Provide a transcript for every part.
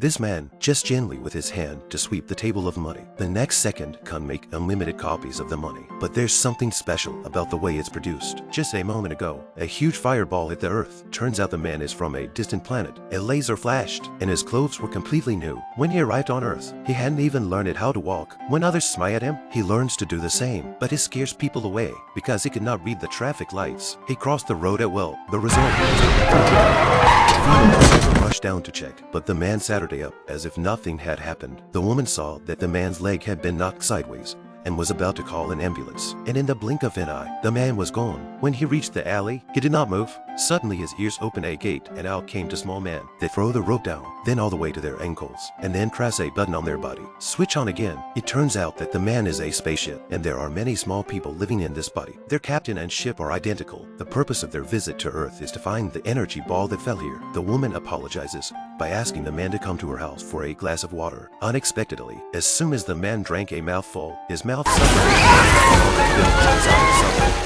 This man just gently with his hand to sweep the table of money. The next second can make unlimited copies of the money. But there's something special about the way it's produced. Just a moment ago, a huge fireball hit the earth. Turns out the man is from a distant planet. A laser flashed, and his clothes were completely new. When he arrived on Earth, he hadn't even learned how to walk. When others smile at him, he learns to do the same. But it scares people away because he could not read the traffic lights. He crossed the road at will. The result was the rushed down to check, but the man Saturday up as if nothing had happened. The woman saw that the man's leg had been knocked sideways and was about to call an ambulance. And in the blink of an eye, the man was gone. When he reached the alley, he did not move. Suddenly his ears opened a gate and out came two small men. They throw the rope down, then all the way to their ankles, and then press a button on their body. Switch on again. It turns out that the man is a spaceship, and there are many small people living in this body. Their captain and ship are identical. The purpose of their visit to Earth is to find the energy ball that fell here. The woman apologizes by asking the man to come to her house for a glass of water. Unexpectedly, as soon as the man drank a mouthful, his mouth suffered.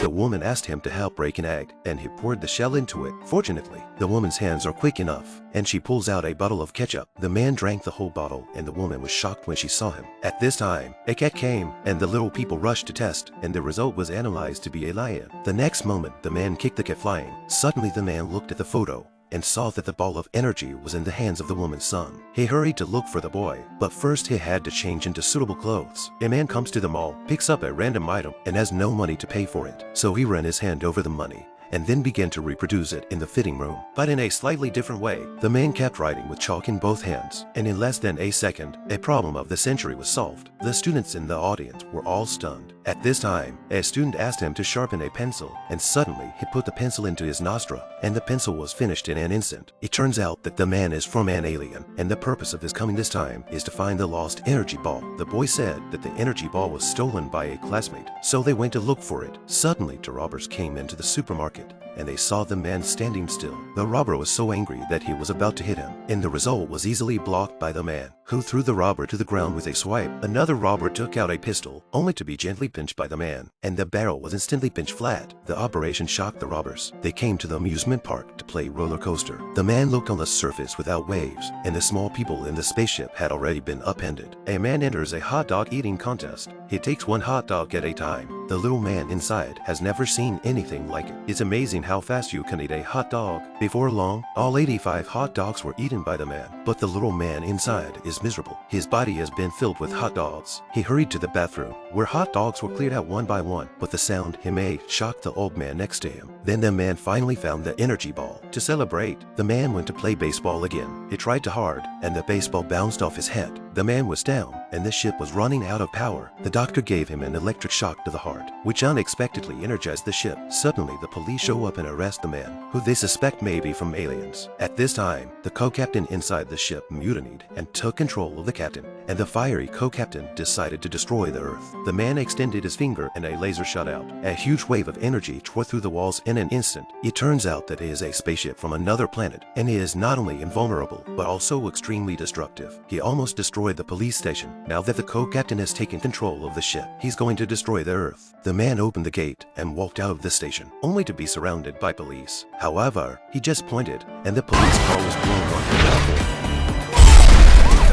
The woman asked him to help break an egg, and he poured the shell into it. Fortunately, the woman's hands are quick enough, and she pulls out a bottle of ketchup. The man drank the whole bottle, and the woman was shocked when she saw him. At this time, a cat came, and the little people rushed to test, and the result was analyzed to be a lion. The next moment, the man kicked the cat flying. Suddenly, the man looked at the photo and saw that the ball of energy was in the hands of the woman's son. He hurried to look for the boy, but first he had to change into suitable clothes. A man comes to the mall, picks up a random item, and has no money to pay for it. So he ran his hand over the money and then began to reproduce it in the fitting room. But in a slightly different way, the man kept writing with chalk in both hands, and in less than a second, a problem of the century was solved. The students in the audience were all stunned. At this time, a student asked him to sharpen a pencil, and suddenly he put the pencil into his nostril, and the pencil was finished in an instant. It turns out that the man is from an alien, and the purpose of his coming this time is to find the lost energy ball. The boy said that the energy ball was stolen by a classmate, so they went to look for it. Suddenly, two robbers came into the supermarket, and they saw the man standing still. The robber was so angry that he was about to hit him, and the result was easily blocked by the man, who threw the robber to the ground with a swipe. Another robber took out a pistol, only to be gently pinched by the man, and the barrel was instantly pinched flat. The operation shocked the robbers. They came to the amusement park to play roller coaster. The man looked on the surface without waves, and the small people in the spaceship had already been upended. A man enters a hot dog eating contest. He takes one hot dog at a time. The little man inside has never seen anything like it. It's amazing how fast you can eat a hot dog. Before long, all 85 hot dogs were eaten by the man, but the little man inside is miserable. His body has been filled with hot dogs. He hurried to the bathroom, where hot dogs were cleared out one by one, but the sound he made shocked the old man next to him. Then the man finally found the energy ball. To celebrate, the man went to play baseball again. He tried too hard, and the baseball bounced off his head. The man was down, and the ship was running out of power. The doctor gave him an electric shock to the heart, which unexpectedly energized the ship. Suddenly, the police show up and arrest the man, who they suspect may be from aliens. At this time, the co-captain inside the ship mutinied and took control of the captain, and the fiery co-captain decided to destroy the Earth. The man extended his finger and a laser shot out. A huge wave of energy tore through the walls in an instant. It turns out that he is a spaceship from another planet, and he is not only invulnerable, but also extremely destructive. He almost destroyed the police station. Now that the co-captain has taken control of the ship, he's going to destroy the Earth. The man opened the gate and walked out of the station, only to be surrounded by police. However, he just pointed, and the police car was blown on the ground.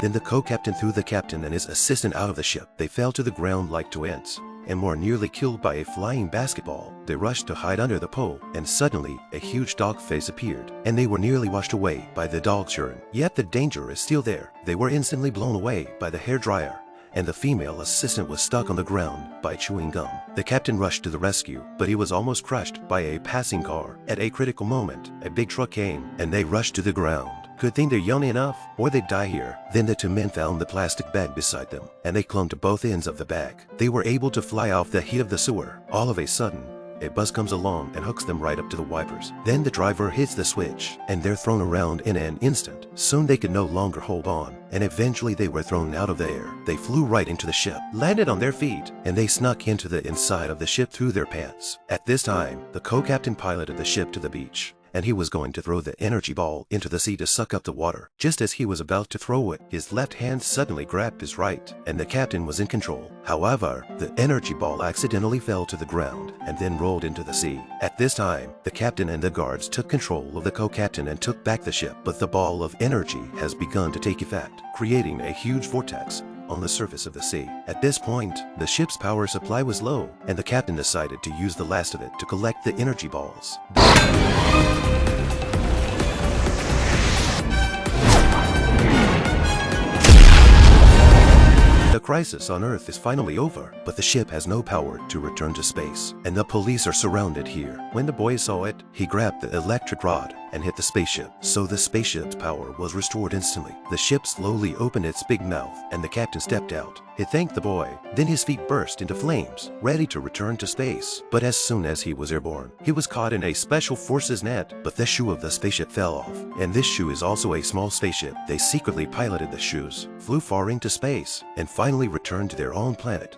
Then the co-captain threw the captain and his assistant out of the ship. They fell to the ground like two ants, and were nearly killed by a flying basketball. They rushed to hide under the pole, and suddenly a huge dog face appeared, and they were nearly washed away by the dog's urine. Yet the danger is still there. They were instantly blown away by the hairdryer, and the female assistant was stuck on the ground by chewing gum. The captain rushed to the rescue, but he was almost crushed by a passing car. At a critical moment, a big truck came, and they rushed to the ground. Good thing they're young enough, or they'd die here. Then the two men found the plastic bag beside them, and they clung to both ends of the bag. They were able to fly off the heat of the sewer. All of a sudden, a bus comes along and hooks them right up to the wipers. Then the driver hits the switch, and they're thrown around in an instant. Soon they could no longer hold on, and eventually they were thrown out of the air. They flew right into the ship, landed on their feet, and they snuck into the inside of the ship through their pants. At this time, the co-captain piloted the ship to the beach, and he was going to throw the energy ball into the sea to suck up the water. Just as he was about to throw it, his left hand suddenly grabbed his right, and the captain was in control. However, the energy ball accidentally fell to the ground and then rolled into the sea. At this time, the captain and the guards took control of the co-captain and took back the ship, but the ball of energy has begun to take effect, creating a huge vortex on the surface of the sea. At this point, the ship's power supply was low, and the captain decided to use the last of it to collect the energy balls. The crisis on Earth is finally over, but the ship has no power to return to space, and the police are surrounded here. When the boy saw it, he grabbed the electric rod and hit the spaceship, so the spaceship's power was restored instantly. The ship slowly opened its big mouth, and the captain stepped out. He thanked the boy, then his feet burst into flames, ready to return to space. But as soon as he was airborne, he was caught in a special forces net, but the shoe of the spaceship fell off, and this shoe is also a small spaceship. They secretly piloted the shoes, flew far into space, and finally returned to their own planet.